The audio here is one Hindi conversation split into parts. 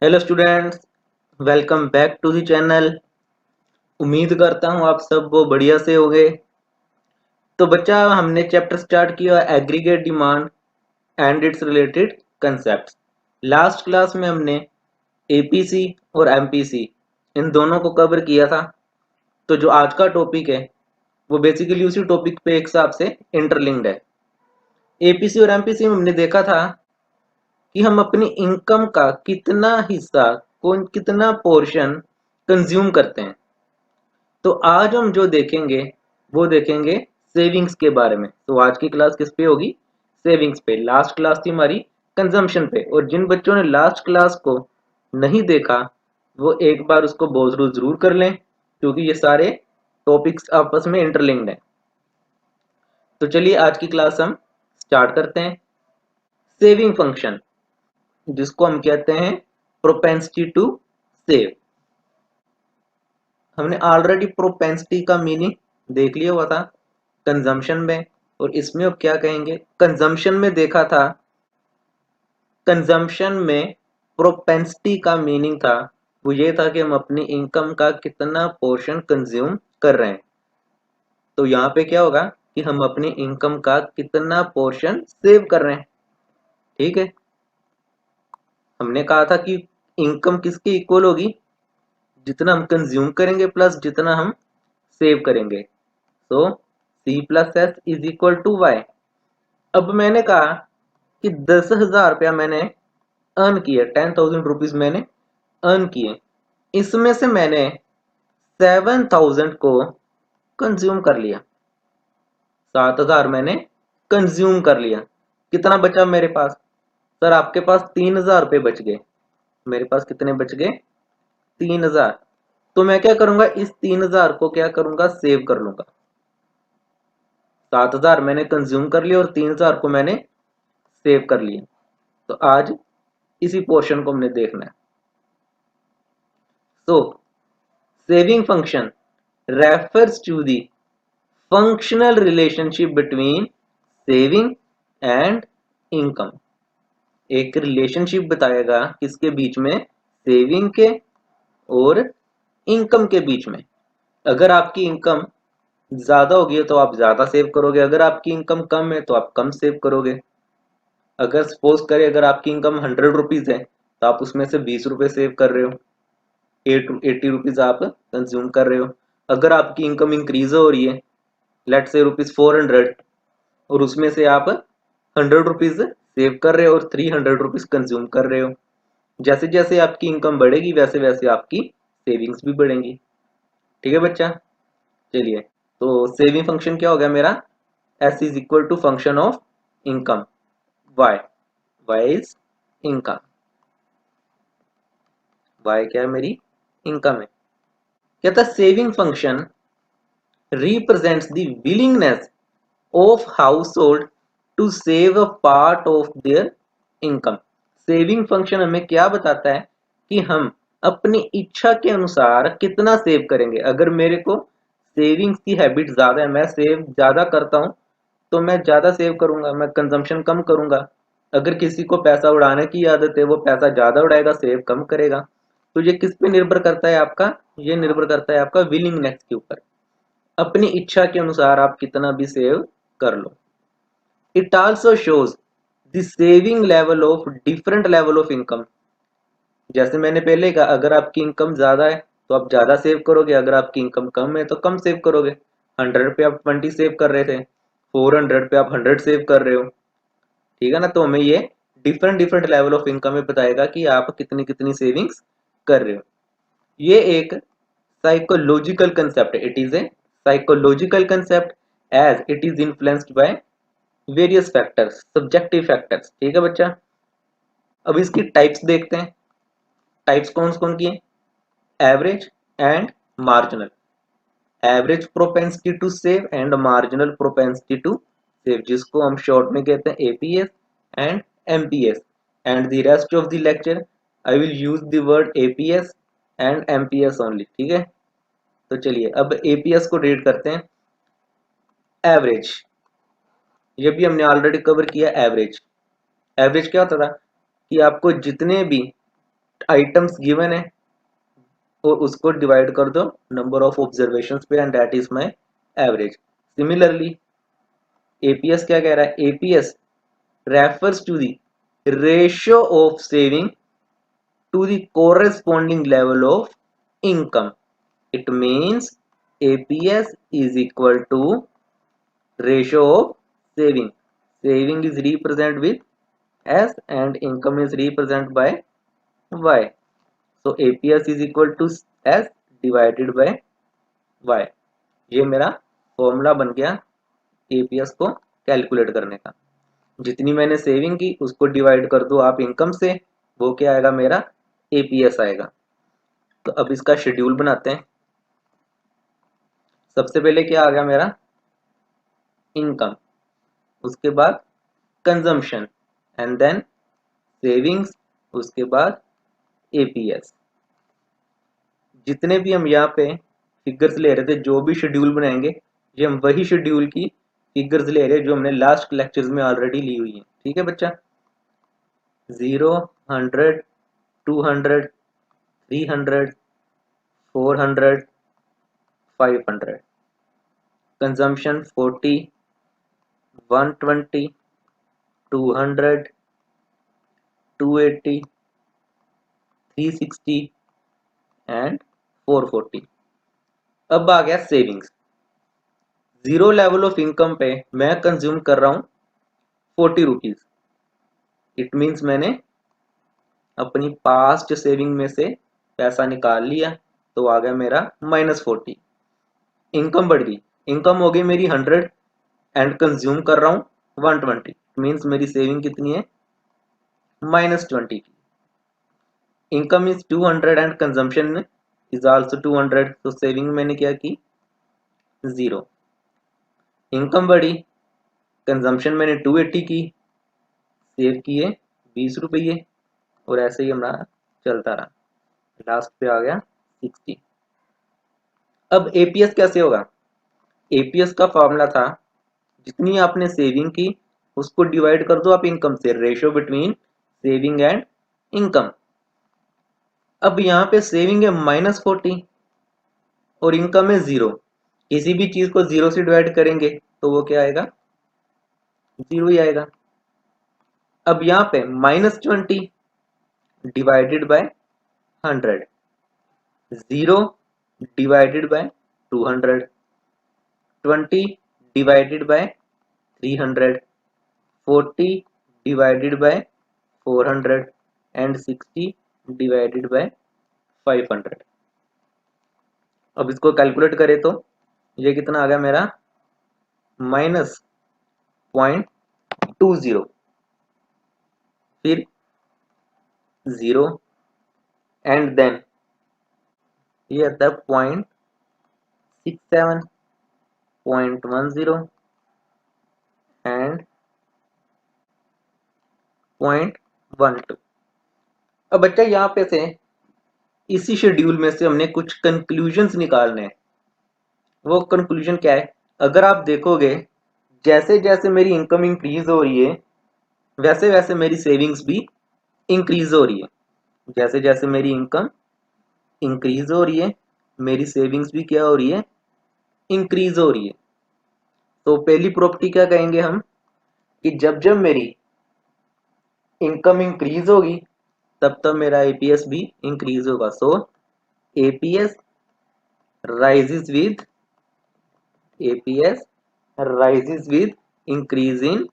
Hello students, welcome back to the channel. उम्मीद करता हूँ आप सब वो बढ़िया से होंगे। तो बच्चा, हमने चैप्टर स्टार्ट किया aggregate demand and it's related concepts. Last class में हमने एपीसी और एमपीसी इन दोनों को कवर किया था। तो जो आज का टॉपिक है वो बेसिकली उसी टॉपिक पे एक हिसाब से इंटरलिंक्ड है। एपीसी और एमपीसी में हमने देखा था कि हम अपनी इनकम का कितना हिस्सा, कौन कितना पोर्शन कंज्यूम करते हैं। तो आज हम जो देखेंगे वो देखेंगे सेविंग्स के बारे में। तो आज की क्लास किस पे होगी? सेविंग्स पे। लास्ट क्लास थी हमारी कंजम्पशन पे, और जिन बच्चों ने लास्ट क्लास को नहीं देखा वो एक बार उसको गो थ्रू जरूर कर लें, क्योंकि ये सारे टॉपिक्स आपस में इंटरलिंक्ड हैं। तो चलिए आज की क्लास हम स्टार्ट करते हैं। सेविंग फंक्शन, जिसको हम कहते हैं प्रोपेंसिटी टू सेव। हमने ऑलरेडी प्रोपेंसिटी का मीनिंग देख लिया हुआ था कंजम्पशन में, और इसमें अब क्या कहेंगे? कंजम्पशन में देखा था, कंजम्पशन में प्रोपेंसिटी का मीनिंग था वो ये था कि हम अपनी इनकम का कितना पोर्शन कंज्यूम कर रहे हैं। तो यहाँ पे क्या होगा कि हम अपनी इनकम का कितना पोर्शन सेव कर रहे हैं। ठीक है, हमने कहा था कि इनकम किसके इक्वल होगी? जितना हम कंज्यूम करेंगे प्लस जितना हम सेव करेंगे। तो C plus S is equal to Y. अब मैंने कहा कि 10,000 रुपया मैंने अर्न किए, 10,000 रुपीज मैंने अर्न किए, इसमें से मैंने 7,000 को कंज्यूम कर लिया। 7,000 मैंने कंज्यूम कर लिया। कितना बचा मेरे पास? सर आपके पास 3,000 रुपये बच गए। मेरे पास कितने बच गए? 3,000। तो मैं क्या करूंगा, इस 3,000 को क्या करूंगा, सेव कर लूंगा। 7,000 मैंने कंज्यूम कर लिया और 3,000 को मैंने सेव कर लिया। तो आज इसी पोर्शन को हमने देखना है। So saving function refers to the functional relationship between saving and income. एक रिलेशनशिप बताएगा किसके बीच में? सेविंग के और इनकम के बीच में। अगर आपकी इनकम ज्यादा होगी तो आप ज्यादा सेव करोगे, अगर आपकी इनकम कम है तो आप कम सेव करोगे। अगर सपोज करें अगर आपकी इनकम 100 रुपीज है तो आप उसमें से 20 रुपए सेव कर रहे हो, 80 रुपीज आप कंज्यूम कर रहे हो। अगर आपकी इनकम इंक्रीज हो रही है, लेट से ₹400, और उसमें से आप 100 रुपीज सेव कर रहे हो और 300 रुपीज कंज्यूम कर रहे हो। जैसे जैसे आपकी इनकम बढ़ेगी वैसे वैसे आपकी सेविंग्स भी बढ़ेंगी। ठीक है बच्चा, चलिए। तो सेविंग फंक्शन क्या हो गया मेरा? S is equal to function of income, Y. Y is income. Y क्या है? मेरी इनकम है। कहता saving function represents the willingness of household to save a part of their income। Saving function हमें क्या बताता है कि हम अपनी इच्छा के अनुसार कितना सेव करेंगे। अगर मेरे को सेविंग्स की हैबिट ज्यादा है, मैं सेव ज्यादा करता हूं, तो मैं ज्यादा सेव करूंगा, मैं कंजम्पशन कम करूंगा। अगर किसी को पैसा उड़ाने की आदत है वो पैसा ज्यादा उड़ाएगा, सेव कम करेगा। तो ये किस पे निर्भर करता है आपका? ये निर्भर करता है आपका विलिंगनेस के ऊपर। अपनी इच्छा के अनुसार आप कितना भी सेव कर लो। It also shows the saving level of different level of income. जैसे मैंने पहले कहा, अगर आपकी इनकम ज्यादा है तो आप ज्यादा सेव करोगे, अगर आपकी इनकम कम है तो कम सेव करोगे। 100 पे आप 20 सेव कर रहे थे, 400 पे आप 100 सेव कर रहे हो। ठीक है ना? तो हमें ये different different level of income में बताएगा कि आप कितनी कितनी सेविंग्स कर रहे हो। ये एक साइकोलॉजिकल कंसेप्ट है। It is a psychological concept as it is influenced by various factors, subjective factors. ठीक है बच्चा, अब इसकी टाइप्स देखते हैं। टाइप्स कौन कौन की है? Average and marginal. Average propensity to save and marginal propensity to save, जिसको हम शॉर्ट में कहते हैं APS and MPS. And the rest of the lecture I will use the word APS and MPS only. ठीक है, तो चलिए अब एपीएस को रीड करते हैं। एवरेज, ये भी हमने ऑलरेडी कवर किया। एवरेज, एवरेज क्या होता था कि आपको जितने भी आइटम्स गिवन है और उसको डिवाइड कर दो नंबर ऑफ ऑब्जर्वेशंस पे and that is my average. Similarly APS क्या कह रहा है, APS refers to the ratio of saving to the corresponding level of income. It means APS is equal to ratio of saving. Saving is represented with S and income is represented by Y. So APS is equal to S divided by Y. ये मेरा फॉर्मूला बन गया APS को कैलकुलेट करने का। जितनी मैंने सेविंग की उसको डिवाइड कर दो आप इनकम से, वो क्या आएगा, मेरा एपीएस आएगा। तो अब इसका शेड्यूल बनाते हैं। सबसे पहले क्या आ गया मेरा, इनकम, उसके बाद कंजम्पशन एंड देन सेविंग्स, उसके बाद एपीएस। जितने भी हम यहाँ पे फिगर्स ले रहे थे, जो भी शेड्यूल बनाएंगे, ये हम वही शेड्यूल की फिगर्स ले रहे हैं जो हमने लास्ट लेक्चर्स में ऑलरेडी ली हुई है। ठीक है बच्चा, 0, 100, 200, 300, 400, 500, कंजम्पशन 40, 120, 200, 280, 360 एंड 440। अब आ गया savings. Zero level of income पे मैं कंज्यूम कर रहा हूं 40 रुपीज। इट मीन्स मैंने अपनी पास्ट सेविंग में से पैसा निकाल लिया, तो आ गया मेरा -40। इनकम बढ़ गई, इनकम हो गई मेरी 100 एंड कंज्यूम कर रहा हूं 120। मीन्स मेरी सेविंग कितनी है, -20 की। Income is 200 and consumption is also 200, तो सेविंग मैंने क्या की, 0। इनकम बढ़ी, कंजम्पशन मैंने 280 की, सेव किए 20 रुपये, और ऐसे ही हमारा चलता रहा, लास्ट पे आ गया 60। अब एपीएस कैसे होगा, एपीएस का फॉर्मूला था जितनी आपने सेविंग की उसको डिवाइड कर दो आप इनकम से, ratio between saving and income. अब यहाँ पे सेविंग है -40 और इनकम है 0। किसी भी चीज को 0 से डिवाइड करेंगे तो वो क्या आएगा, 0 ही आएगा। अब यहाँ पे -20 divided by 100, 0 divided by 200, 20 divided by 300, 40 divided by 400 and 60 divided by 500। अब इसको कैलकुलेट करें तो ये कितना आ गया मेरा, -0.20, फिर 0 एंड देन ये आता है 0.67, 0.10 एंड 0.12। अब बच्चा यहाँ पे से इसी शेड्यूल में से हमने कुछ कंक्लूजन्स निकालने हैं। वो कंक्लूजन क्या है, अगर आप देखोगे जैसे जैसे मेरी इनकम इंक्रीज हो रही है वैसे वैसे मेरी सेविंग्स भी इंक्रीज हो रही है। जैसे जैसे मेरी इनकम इंक्रीज हो रही है मेरी सेविंग्स भी क्या हो रही है, इंक्रीज हो रही है। तो पहली प्रॉपर्टी क्या कहेंगे हम, कि जब जब मेरी इनकम इंक्रीज होगी तब तब मेरा एपीएस भी इंक्रीज होगा। So APS rises with increase in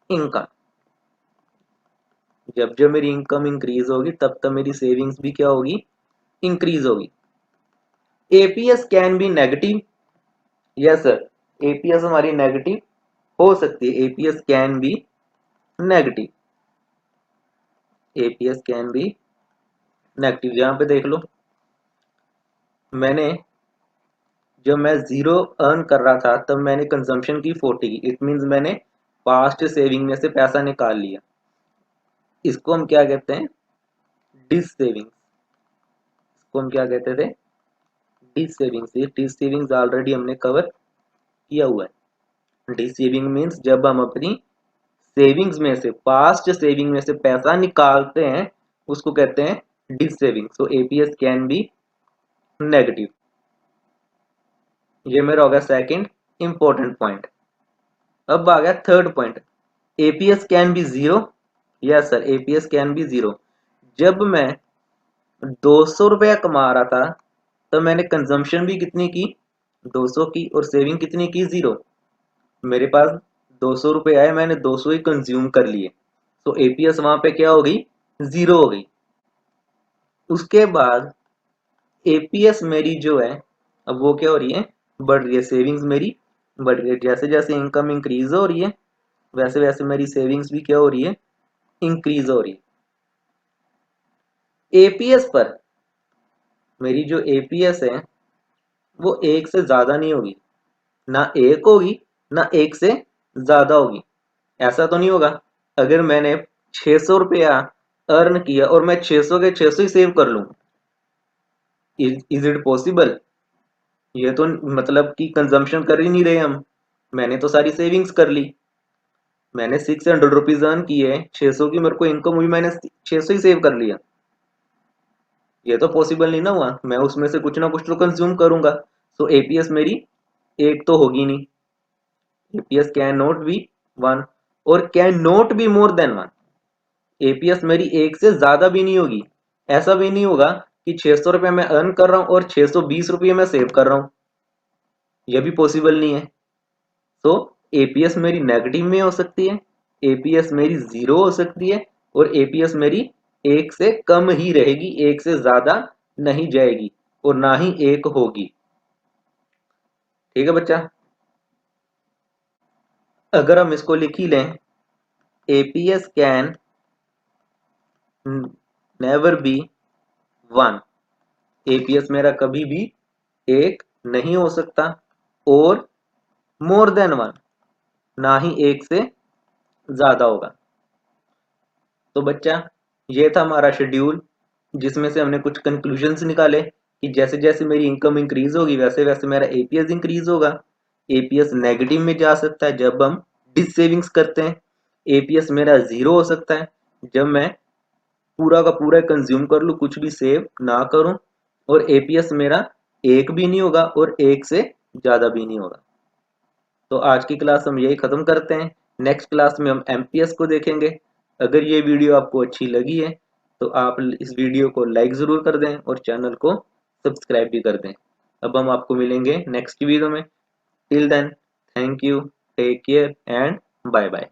income. जब जब मेरी इनकम इंक्रीज होगी तब तब मेरी सेविंग्स भी क्या होगी, इंक्रीज होगी। APS can be negative, yes sir, APS हमारी नेगेटिव हो सकती है। APS can be negative, APS can be negative. यहाँ पे देख लो, मैंने जब मैं 0 अर्न कर रहा था तब मैंने कंजम्पशन की 40 की। इट मीन्स मैंने पास्ट सेविंग में से पैसा निकाल लिया। इसको हम क्या कहते हैं, डिस सेविंग्स। इसको हम क्या कहते थे, डिस सेविंग्स। ये डिस सेविंग्स ऑलरेडी हमने कवर किया हुआ है। डिस सेविंग मीन्स जब हम अपनी सेविंग्स में से, पास्ट सेविंग में से पैसा निकालते हैं उसको कहते हैं dissaving, so APS can be negative. ये मेरा हो गया सेकंड इंपॉर्टेंट पॉइंट। अब आ गया third point, APS can B zero. Yes sir, APS can B zero. जब मैं 200 रुपया कमा रहा था तो मैंने कंजम्पशन भी कितनी की, 200 की, और सेविंग कितनी की, जीरो। मेरे पास 200 रुपये आए, मैंने 200 ही कंज्यूम कर लिए, तो एपीएस वहां पे क्या हो गई, जीरो हो गई। उसके बाद एपीएस मेरी जो है, अब वो क्या हो रही है, बढ़ रही है, सेविंग्स मेरी बढ़ रही है। जैसे जैसे इनकम इंक्रीज हो रही है वैसे वैसे मेरी सेविंग्स भी क्या हो रही है, इंक्रीज हो रही है। एपीएस पर मेरी जो एपीएस है वो एक से ज्यादा नहीं होगी, ना एक होगी ना एक से ज्यादा होगी। ऐसा तो नहीं होगा अगर मैंने 600 रुपया अर्न किया और मैं 600 के 600 ही सेव कर लूं, इज इट पॉसिबल? ये तो मतलब कि कंजम्पशन कर ही नहीं रहे हम, मैंने तो सारी सेविंग्स कर ली। मैंने 600 रुपीज अर्न किए, 600 की मेरे को इनकम हुई, मैंने 600 ही सेव कर लिया। ये तो पॉसिबल नहीं ना हुआ, मैं उसमें से कुछ ना कुछ तो कंज्यूम करूंगा। सो एपीएस मेरी एक तो होगी नहीं, APS can not be one or can not be more than one. APS मेरी एक से ज्यादा भी नहीं होगी। ऐसा भी नहीं होगा कि 600 रुपये मैं अर्न कर रहा हूं और 620 रुपये मैं सेव कर रहा हूं, यह भी पॉसिबल नहीं है। तो एपीएस मेरी नेगेटिव में हो सकती है, एपीएस मेरी जीरो हो सकती है, और एपीएस मेरी एक से कम ही रहेगी, एक से ज्यादा नहीं जाएगी और ना ही एक होगी। ठीक है बच्चा, अगर हम इसको लिख ही लें, APS can never be one, APS मेरा कभी भी एक नहीं हो सकता, और मोर देन वन, ना ही एक से ज्यादा होगा। तो बच्चा, ये था हमारा शेड्यूल जिसमें से हमने कुछ कंक्लूजन्स निकाले कि जैसे जैसे मेरी इनकम इंक्रीज होगी वैसे वैसे मेरा एपीएस इंक्रीज होगा। एपीएस नेगेटिव में जा सकता है जब हम डिस सेविंग्स करते हैं, एपीएस मेरा जीरो हो सकता है जब मैं पूरा का पूरा कंज्यूम कर लूँ, कुछ भी सेव ना करूं, और एपीएस मेरा एक भी नहीं होगा और एक से ज्यादा भी नहीं होगा। तो आज की क्लास हम यही खत्म करते हैं, नेक्स्ट क्लास में हम एमपीएस को देखेंगे। अगर ये वीडियो आपको अच्छी लगी है तो आप इस वीडियो को लाइक ज़रूर कर दें और चैनल को सब्सक्राइब भी कर दें। अब हम आपको मिलेंगे नेक्स्ट वीडियो में। Till then, thank you, take care and bye bye.